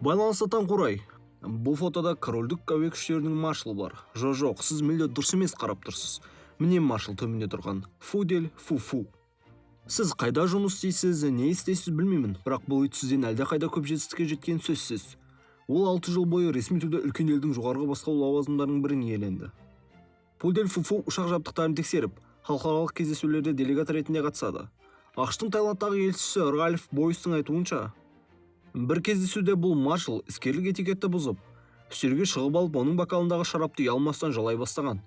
Байланыстан қурай. Бұл фотода корольдік әуе күштерінің маршалы бар. Жоқ, сіз мүлде дұрыс емес қарап тұрсыз. Міне маршал төменде тұрған. Фудель Фу. Сіз қайда жұмыс істейсіз, не істейсіз білмеймін, бірақ бұл ит сізден әлде қайда көп жетістікке жеткен сөзсіз. Ол 6 жыл бойы ресми түрде үлкен елдің жоғарғы басқару лауазымдарының бірін иеленді. Фудель Фу ұшақ жабдықтарын тексеріп, халықаралық кездесулерде делегат ретінде қатысады. ақш-тың Таиландтағы елшісі Ральф Бойстың айтуынша, бір кездесуде бұл маршал іскерлік этикетті бұзып, үстелге шығып алып, оның бокалындағы шарапты ұялмастан жалай бастаған.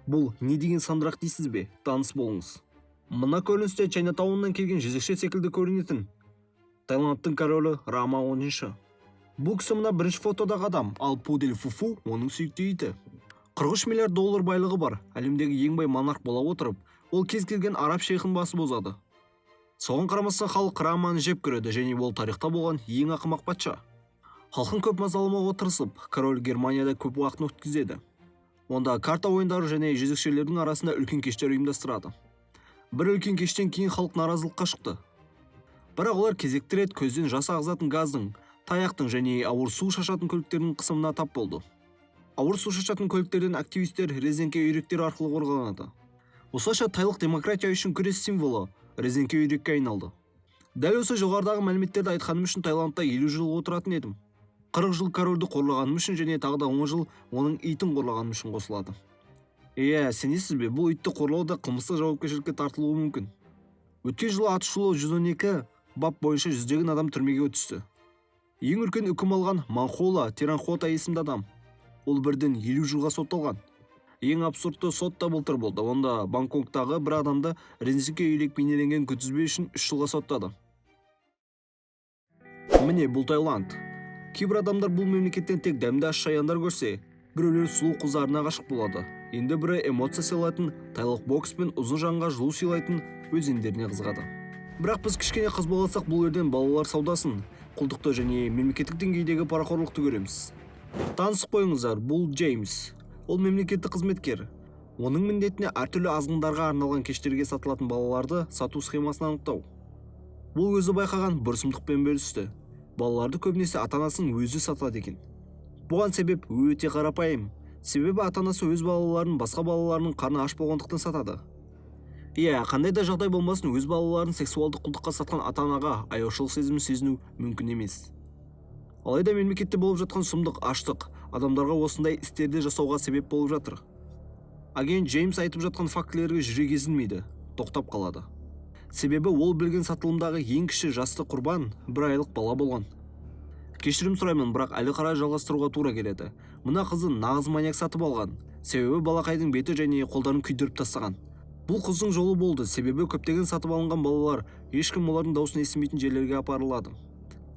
Бұл не деген сандырақ дейсіз бе? Таныс болыңыз. Мына көріністе Чайнатауннан келген жезөкше секілді көрінетін Таиландтың королі Рама 10-шы. Бұл кісі мына бірінші фотодағы адам, ал Фудель Фу оның сүйікті иті. 43 миллиард доллар байлығы бар, әлемдегі ең бай монарх бола отырып, ол кез келген араб шейхін басып озады. Соған қарамастан халық Раманы жеп көреді, және ол тарихта болған ең ақымақ патша. Халқын көп мазаламауға тырысып, король Германияда көп уақытын өткізеді. Онда карта ойындары және жезөкшелердің арасында үлкен кештер ұйымдастырады. Бір үлкен кештен кейін халық наразылыққа шықты. Бірақ олар кезекті рет көзден жас ағызатын газдың, таяқтың және ауыр су шашатын көліктердің қысымына тап болды. Ауыр су шашатын көліктерден активистер резеңке үйректер арқылы қорғанады. Осылайша тайлық демократия үшін күрес символы резеңке үйрекке айналды. Дәл осы жоғарыдағы мәліметтерді айтқаным үшін Таиландта 50 жыл отыратын едім. 40 жыл корольді қорлағаным үшін және тағы да 10 жыл оның итін қорлағаным үшін қосылады. Сенесіз бе, бұл итті қорлау да қылмыстық жауапкершілікке тартылуы мүмкін. Өткен жылы атышулы 112 бап бойынша жүздеген адам түрмеге түсті. Ең үлкен үкім алған Манхола Тиранхота есімді адам. Ол бірден 50 жылға сотталған. Ең абсурдты сот та былтыр болды. Онда Бангкоктағы бір адамды резеңке үйрек бейнеленген күнтізбе үшін 3 жылға соттады. Міне бұл Таиланд. Кейбір адамдар бұл мемлекеттен тек дәмді аш шаяндар көрсе, біреулер сұлу қыздарына ғашық болады. Енді бірі эмоция сыйлайтын, тайлық бокс пен ұзын жанға жылу сыйлайтын өзендеріне қызығады. Бірақ біз кішкене қыз болсақ, бұл жерден балалар саудасын, құлдықты және мемлекеттік деңгейдегі парақорлықты көреміз. Танысып қойыңыздар, бұл Джеймс. Ол мемлекеттік қызметкер. Оның міндетіне әртүрлі азғындарға арналған кештерге сатылатын балаларды сату схемасын анықтау. Бұл өзі байқаған бір сұмдықпен бөлісті. Балаларды көбінесе ата-анасының өзі сатады екен. Бұған себеп өте қарапайым. Себебі ата-анасы өз балаларын басқа балаларының қарны аш болғандықтан сатады. Қандай да жағдай болмасын, өз балаларын сексуалдық құлдыққа сатқан ата-анаға аяушылық сезімін сезіну мүмкін емес. Алайда мемлекетте болып жатқан сұмдық, аштық адамдарға осындай істерді жасауға себеп болып жатыр. Агент Джеймс айтып жатқан фактілерге жүрегі езілмейді, тоқтап қалады. Себебі ол білген сатылымдағы ең кіші жасты құрбан 1 айлық бала болған. Кешірім сұраймын, бірақ әлі қарай жалғастыруға тура келеді. Мына қызды нағыз маньяк сатып алған. Себебі балақайдың беті және қолдарын күйдіріп тастаған. Бұл қыздың жолы болды, себебі көптеген сатып алынған балалар ешкім олардың дауысын естімейтін жерлерге апарылады.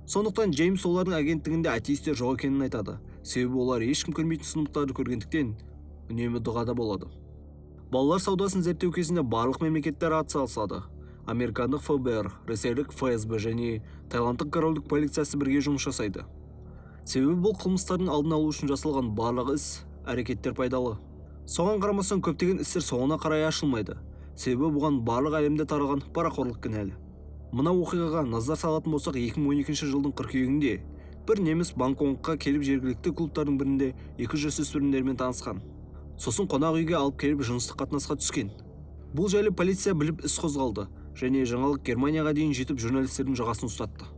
Сондықтан Джеймс олардың агенттігінде атеистер жоқ екенін айтады. Себебі олар ешкім көрмейтін сұмдықтарды көргендіктен үнемі дұғада болады. Балалар саудасын зерттеу кезінде барлық мемлекеттер атсалысады. Американдық ФБР, ресейлік ФСБ және Таиландтың корольдік полициясы бірге жұмыс жасайды. Себебі бұл қылмыстардың алдын алу үшін жасалған барлық іс, әрекеттер пайдалы. Соған қарамастан көптеген істер соңына қарай ашылмайды. Себебі бұған барлық әлемде таралған парақорлық кінәлі. Мына оқиғаға назар салатын болсақ, 2012 жылдың қыркүйегінде бір неміс Бангкокқа келіп жергілікті клубтардың бірінде 2 жасөспірімдермен танысқан. Сосын қонақ үйге алып келіп жыныстық қатынасқа түскен. Бұл жайлы полиция біліп іс қозғалды және жаңалық Германияға дейін жетіп журналистердің жағасын ұстатты.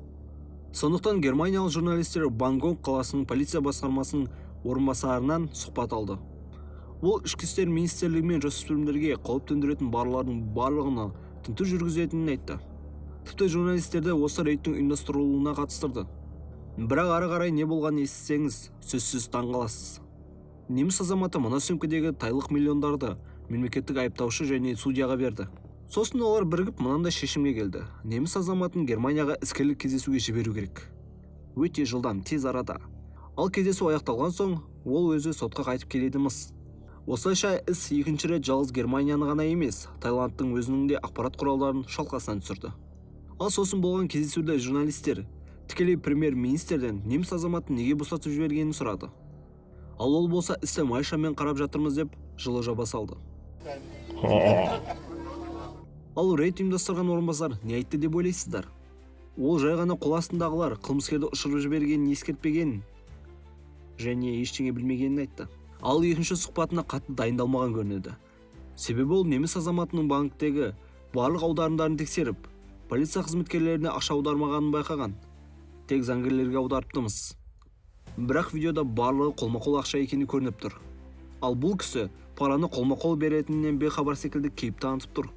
Сондықтан германиялық журналистер Бангкок қаласының полиция басқармасының орынбасарынан сұхбат алды. Ол ішкі істер министрлігі мен жасөспірімдерге қауіп төндіретін барлардың барлығына тінту жүргізетінін айтты. Тіпті журналистерді осы рейдтің ұйымдастырылуына қатыстырды. Бірақ ары қарай не болғанын естісеңіз, сөзсіз таңғаласыз. Неміс азаматы мына сөмкедегі тайлық миллиондарды мемлекеттік айыптаушы және судьяға берді. Сосын олар бірігіп мынандай шешімге келді. Неміс азаматын Германияға іскерлік кездесуге жіберу керек. Өте жылдам, тез арада. Ал кездесу аяқталған соң, ол өзі сотқа қайтып келеді-міс. Осылайша іс екінші рет жалғыз Германияны ғана емес, Таиландтың өзінің де ақпарат құралдарын шалқасынан түсірді. Ал сосын болған кездесуде журналистер тікелей премьер-министрден неміс азаматын неге босатып жібергенін сұрады. Ал ол болса істі майшамен қарап жатырмыз деп жылы жаба салды. Ал рейд ұйымдастырған орынбасар не айтты деп ойлайсыздар? Ол жай ғана қол астындағылар қылмыскерді ұшырып жібергенін ескертпеген және ештеңе білмегенін айтты. Ал екінші сұхбатына қатты дайындалмаған көрінеді. Себебі ол неміс азаматының банктегі барлық аударымдарын тексеріп, полиция қызметкерлеріне ақша аудармағанын байқаған. Тек заңгерлерге аударыптымыз. Бірақ видеода барлығы қолма-қол ақша екені көрініп тұр. Ал бұл кісі параны қолма-қол беретінінен бейхабар секілді кейіп танытып тұр.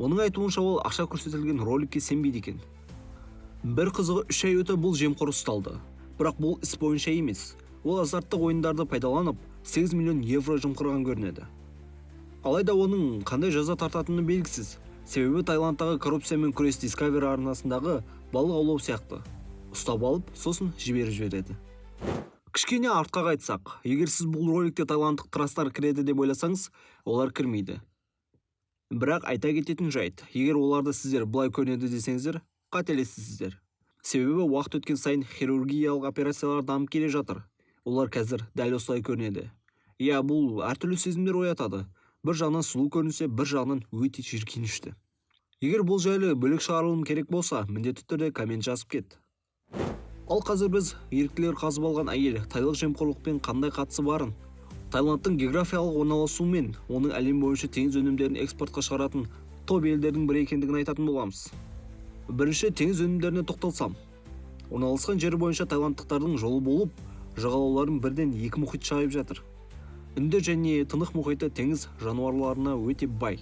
Оның айтуынша ол ақша көрсетілген роликке сенбейді екен. Бір қызығы 3 ай өтіп бұл жемқор ұсталды. Бірақ бұл іс бойынша емес. Ол азарттық ойындарды пайдаланып 8 миллион евро жымқырған көрінеді. Алайда оның қандай жаза тартатыны белгісіз. Себебі Таиландтағы коррупциямен күрес Discovery арнасындағы балық аулау сияқты. Ұстап алып, сосын жібереді. Кішкене артқа қайтсақ, егер сіз бұл роликте таиландтық трастар кіреді деп ойласаңыз, олар кірмейді. Бірақ айта кететін жайт, егер оларды сіздер былай көрінеді десеңіздер, қателесіздер. Себебі уақыт өткен сайын хирургиялық операциялар дамып келе жатыр. Олар қазір дәл осылай көрінеді. Бұл әртүрлі сезімдер оятады. Бір жағынан сұлу көрінсе, бір жағынан өте жиіркенішті. Егер бұл жайлы бөлек шығарылым керек болса, міндетті түрде коммент жазып кет. Ал қазір біз еріктілер қазып алған әйел тайлық жемқорлықпен қандай қатысы барын, Таиландтың географиялық орналасуымен оның әлем бойынша теңіз өнімдерін экспортқа шығаратын топ елдердің бірі екендігін айтатын боламыз. Бірінші теңіз өнімдеріне тоқталсам. Орналасқан жері бойынша таиландтықтардың жолы болып, жағалауларын бірден 2 мұхит шайып жатыр. Үнді және Тынық мұхиты теңіз жануарларына өте бай.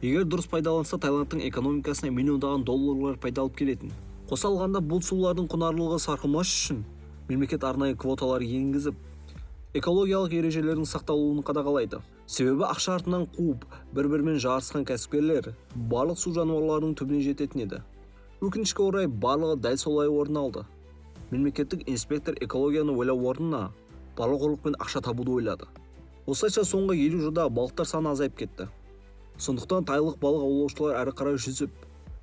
Егер дұрыс пайдаланса, Таиландтың экономикасына миллиондаған долларлар пайдалып келетін. Қоса алғанда бұл сулардың құнарлылығы сарқылмас үшін мемлекет арнайы квоталар енгізіп, экологиялық ережелердің сақталуын қадағалайды. Себебі ақша артынан қуып, бір-бірімен жарысқан кәсіпкерлер барлық су жануарларының түбіне жететін еді. Өкінішке орай барлығы дәл солай орын алды. Мемлекеттік инспектор экологияны ойлау орнына балық ұрлықпен ақша табуды ойлады. Осылайша соңғы 50 жылда балықтар саны азайып кетті. Сондықтан тайлық балық аулаушылар әрі қарай жүзіп,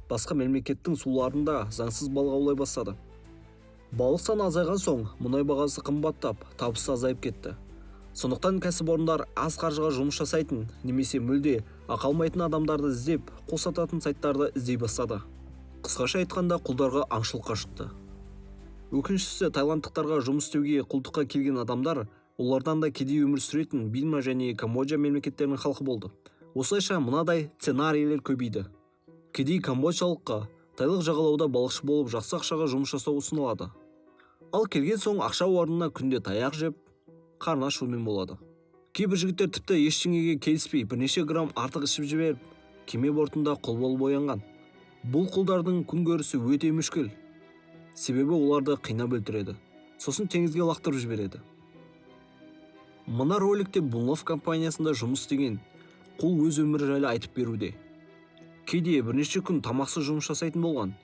басқа мемлекеттің суларында заңсыз балық аулай бастады. Балық саны азайған соң, мұнай бағасы қымбаттап, табысы азайып кетті. Сондықтан кәсіпорындар аз қаржыға жұмыс жасайтын, немесе мүлде ақы алмайтын адамдарды іздеп, қол сататын сайттарды іздей бастады. Қысқаша айтқанда, құлдарға аңшылыққа шықты. Өкініштісі, таиландтықтарға жұмыс істеуге құлдыққа келген адамдар, олардан да кедей өмір сүретін Бирма және Камбоджа мемлекеттерінің халқы болды. Осылайша мынадай сценарийлер көбейді. Кедей камбоджалыққа тайлық жағалауда балықшы болып жақсы ақшаға жұмыс жасау ұсынылады. Ал келген соң ақша орнына күнде таяқ жеп, қарны ашумен болады. Кейбір жігіттер тіпті ештеңеге келіспей, бірнеше грамм артық ішіп жіберіп, кеме бортында құл болып оянған. Бұл құлдардың күнкөрісі өте мүшкіл. Себебі оларды қинап өлтіреді, сосын теңізге лақтырып жібереді. Мына роликте Булнов компаниясында жұмыс істеген құл өз өмірі жайлы айтып беруде. Кейде бірнеше күн тамақсыз жұмыс жасайтын болған.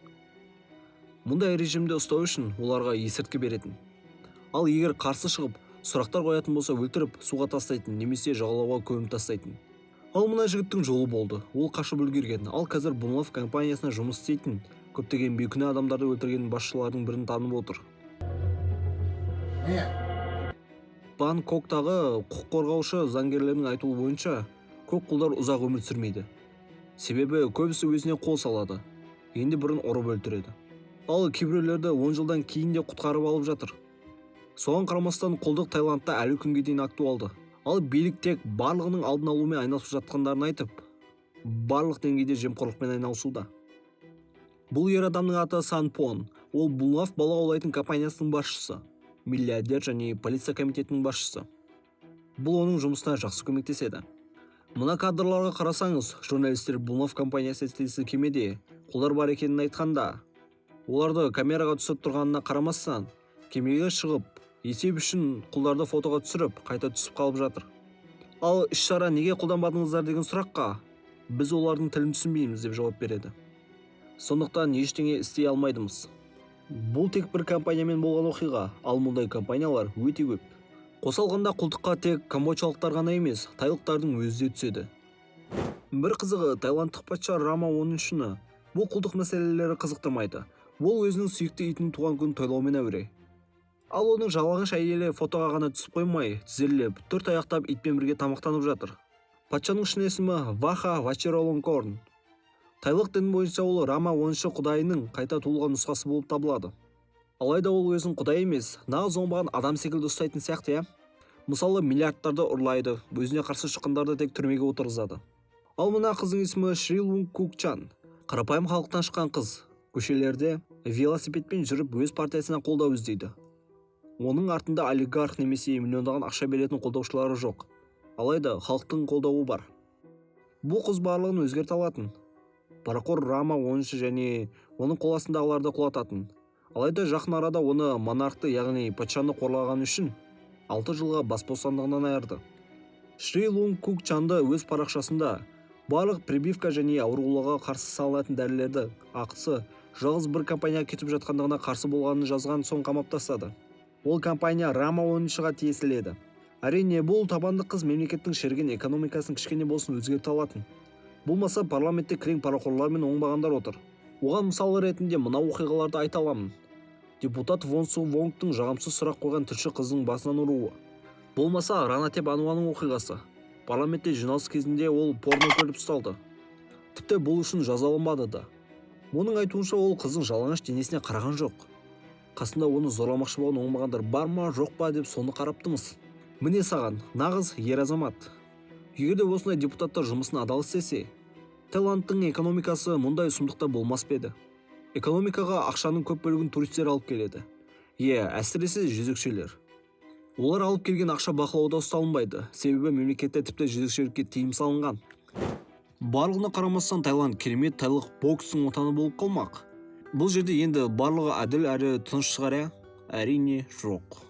Мұндай режимде ұстау үшін оларға есірткі беретін. Ал егер қарсы шығып, сұрақтар қоятын болса өлтіріп, суға тастайтын, немесе жағалауға көміп тастайтын. Ал мына жігіттің жолы болды. Ол қашып үлгерген. Ал қазір Булнов компаниясына жұмыс істейтін, көптеген бейкүнә адамдарды өлтірген басшылардың бірін танып отыр. Бангкоктағы құқық қорғаушы заңгерлердің айтуы бойынша, көп құлдар ұзақ өмір сүрмейді. Себебі көбісі өзіне қол салады, енді бірін ұрып өлтіреді. Ал кейбіреулерді 10 жылдан кейін де құтқарып алып жатыр. Соған қарамастан құлдық Таиландта әлі күнге дейін актуалды. Ал билік тек барлығының алдын алумен айналысып жатқандарын айтып, барлық деңгейде жемқорлықпен айналысуда. Бұл ер адамның аты Санпон. Ол Булнов балық аулайтын компаниясының басшысы, миллиардер және полиция комитетінің басшысы. Бұл оның жұмысына жақсы көмектеседі. Мына кадрларға қарасаңыз, журналистер Булнов компаниясы істесі кемеде құлдар бар екенін айтқанда, оларды камераға түсіп тұрғанына қарамастан, кемеге шығып, есеп үшін құлдарды фотоға түсіріп, қайта түсіп қалып жатыр. Ал іс-шара неге қолданбадыңыздар деген сұраққа, біз олардың тілін түсінбейміз деп жауап береді. Сондықтан ештеңе істей алмайдымыз. Бұл тек бір компаниямен болған оқиға, ал мұндай компаниялар өте көп. Қосалғанда құлдыққа тек камбоджалықтар ғана емес, тайлықтардың өзі де түседі. Бір қызығы, таиландтық патша Рама 10-шіні бұл құлдық мәселелері қызықтырмайды. Ол өзінің сүйікті итінің туған күнін тойлаумен әуре. Ал оның жалаңаш әйелі фотоға ғана түсіп қоймай, тізерлеп, 4 аяқтап итпен бірге тамақтанып жатыр. Патшаның шын есімі Ваха Вачиролонгкорн. Тайлық дін бойынша ол Рама 10 құдайының қайта туылған нұсқасы болып табылады. Алайда ол өзін құдай емес, нағыз оңбаған адам секілді ұстайтын сияқты, иә. Мысалы, миллиардтарды ұрлайды, өзіне қарсы шыққандарды тек түрмеге отырғызады. Ал мына қыздың есімі Шри Лунг Кук Чан. Қарапайым халықтан шыққан қыз. Көшелерде велосипедпен жүріп өз партиясына қолдау іздейді. Оның артында олигарх немесе миллиондаған ақша беретін қолдаушылары жоқ. Алайда халықтың қолдауы бар. Бұл қыз барлығын өзгерте алатын. Парақор Рама 10 және оның қол астындағыларды құлататын. Алайда жақын арада оны монархты, яғни патшаны қорлаған үшін 6 жылға бас бостандығынан айырды. Шри Лунг Кук Чанды өз парақшасында барлық прививка және ауруларға қарсы салынатын дәрілерді ақысы жалғыз бір компанияға кетіп жатқандығына қарсы болғанын жазған соң қамап тастады. Ол компания Рама 10-ға тиесілі. Әрине, бұл табанды қыз мемлекеттің шерген экономикасын кішкене болсын өзгерте алатын. Болмаса парламентте кілең парақорлар мен оңбағандар отыр. Оған мысалы ретінде мына оқиғаларды айта аламын. Депутат Вон Су Вонгтың жағымсыз сұрақ қойған тілші қыздың басынан ұруы. Болмаса Ранатеп Ануаның оқиғасы. Парламентте жиналыс кезінде ол порно көріп ұсталды. Тіпті бұл үшін жазаланбады да. Оның айтуынша ол қыздың жалаңаш денесіне қараған жоқ. Қасында оны зорламақшы болған оңбағандар бар ма жоқ па деп соны қараптымыз. Міне саған, нағыз ер азамат. Егерде осындай депутаттар жұмысын адал істесе, Таиландтың экономикасы мұндай сұмдықта болмас педі. Экономикаға ақшаның көп бөлігін туристер алып келеді. Әсіресе жезөкшелер. Олар алып келген ақша бақылауда ұсталынбайды, себебі мемлекетте тіпті жезөкшелікке тыйым салынған. Барлығына қарамастан Таиланд керемет тайлық бокстың отаны болып қалмақ. Бұл жерде енді барлығы әділ әрі тыныш шығар, әрине жоқ.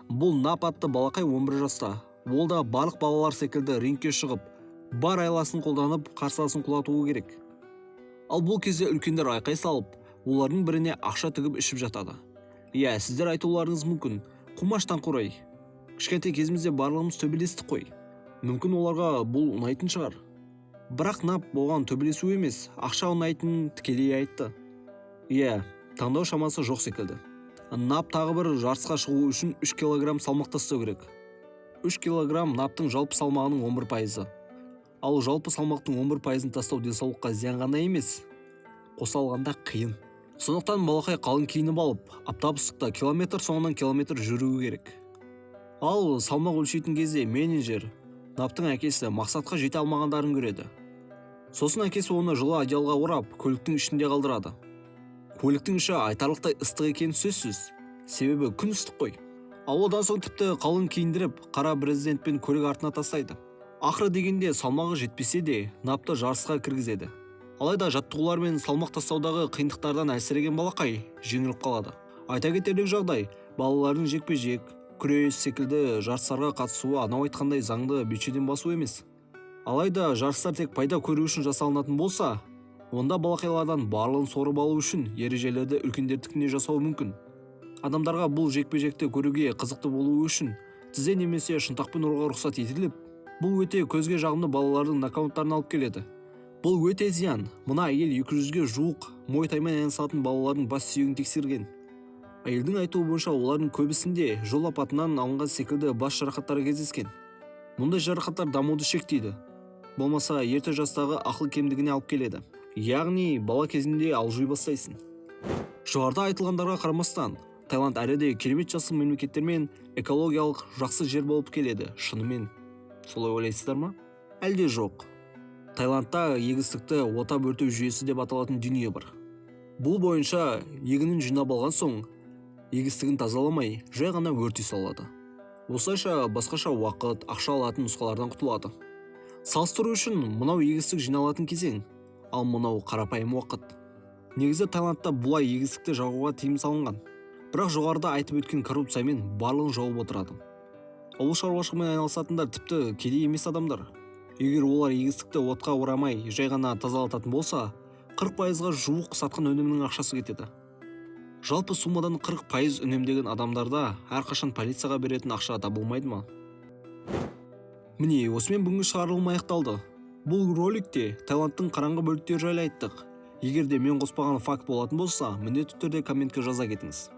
Бұл Нап атты балақай 11 жаста. Ол да барлық балалар секілді рингке шығып, бар айласын қолданып қарсыласын құлатуы керек. Ал бұл кезде үлкендер айқай салып, олардың біріне ақша тігіп ішіп жатады. Сіздер айтуларыңыз мүмкін, қумаштан құрай. Кішкентай кезімізде барлығымыз төбелестік қой. Мүмкін оларға бұл ұнайтын шығар. Бірақ Нап болған төбелесу емес, ақша ұнайтынын тікелей айтты. Таңдау шамасы жоқ секілді. Нап тағы бір жарысқа шығу үшін 3 килограмм салмақ тастау керек. 3 килограмм Наптың жалпы салмағының 11%. Ал жалпы салмақтың 11%-ын тастау денсаулыққа зиян ғана емес, қоса алғанда қиын. Сондықтан балақай қалың киініп алып, аптап ыстықта километр соңынан километр жүруі керек. Ал салмақ өлшейтін кезде менеджер Наптың әкесі мақсатқа жете алмағандарын көреді. Сосын әкесі оны жылы одеялға орап, көліктің ішінде қалдырады. Көліктің іші айтарлықтай ыстық екені сөзсіз, себебі күн ыстық қой. Ал одан соң тіпті қалың киіндіріп, қара президентпен көлік артына тастайды. Ақыры дегенде салмағы жетпесе де, Напты жарысқа кіргізеді. Алайда жаттығулар мен салмақ тастаудағы қиындықтардан әлсіреген балақай жеңіліп қалады. Айта кетерлік жағдай, балалардың жекпе-жек, күрес секілді жарыстарға қатысуы анау айтқандай заңды бюджеттен басу емес. Алайда жарыстар тек пайда көру үшін жасалынатын болса, онда балақайлардан барлығын сорып алу үшін ережелерді үлкендердікіне жасау мүмкін. Адамдарға бұл жекпе-жекті көруге қызықты болуы үшін тізе немесе шынтақпен ұруға рұқсат етіліп, бұл өте көзге жағымды балалардың нокауттарын алып келеді. Бұл өте зиян. Мына әйел 200-ге жуық мой-таймен айналысатын балалардың бас сүйегін тексерген. Әйелдің айтуы бойынша олардың көбісінде жол апатынан алынған секілді бас жарақаттары кездескен. Мұндай жарақаттар дамуды шектейді. Болмаса ерте жастағы ақыл кемдігіне алып келеді. Яғни бала кезінде алжи бастайсың. Жоғарыда айтылғандарға қарамастан, Таиланд әлі де керемет жасыл мемлекеттермен экологиялық жақсы жер болып келеді. Шынымен солай ойлайсыздар ма? Әлде жоқ. Таиландта егістікті отап өртеу жүйесі деп аталатын дүние бар. Бұл бойынша егінін жинап алған соң, егістігін тазаламай, жай ғана өртей салады. Осылайша басқаша уақыт, ақша алатын нұсқалардан құтылады. Салыстыру үшін мынау егістік жиналатын кезең, ал мынау қарапайым уақыт. Негізі Таиландта бұлай егістікті жағуға тыйым салынған. Бірақ жоғарыда айтып өткен коррупциямен барлығын жауып отырады. Ауыл шаруашылығымен айналысатындар тіпті кедей емес адамдар. Егер олар егістікті отқа орамай, жай ғана тазалататын болса, 40%-ға жуық сатқан өнімнің ақшасы кетеді. Жалпы суммадан 40% үнемдеген адамдарда әрқашан полицияға беретін ақша табылмайды ма? Міне, осымен бүгінгі шығарылым аяқталды. Бұл роликте Таиландтың қараңғы бөліктері жайлы айттық. Егер де мен қоспаған факт болатын болса, міндетті түрде комментке жаза кетіңіз.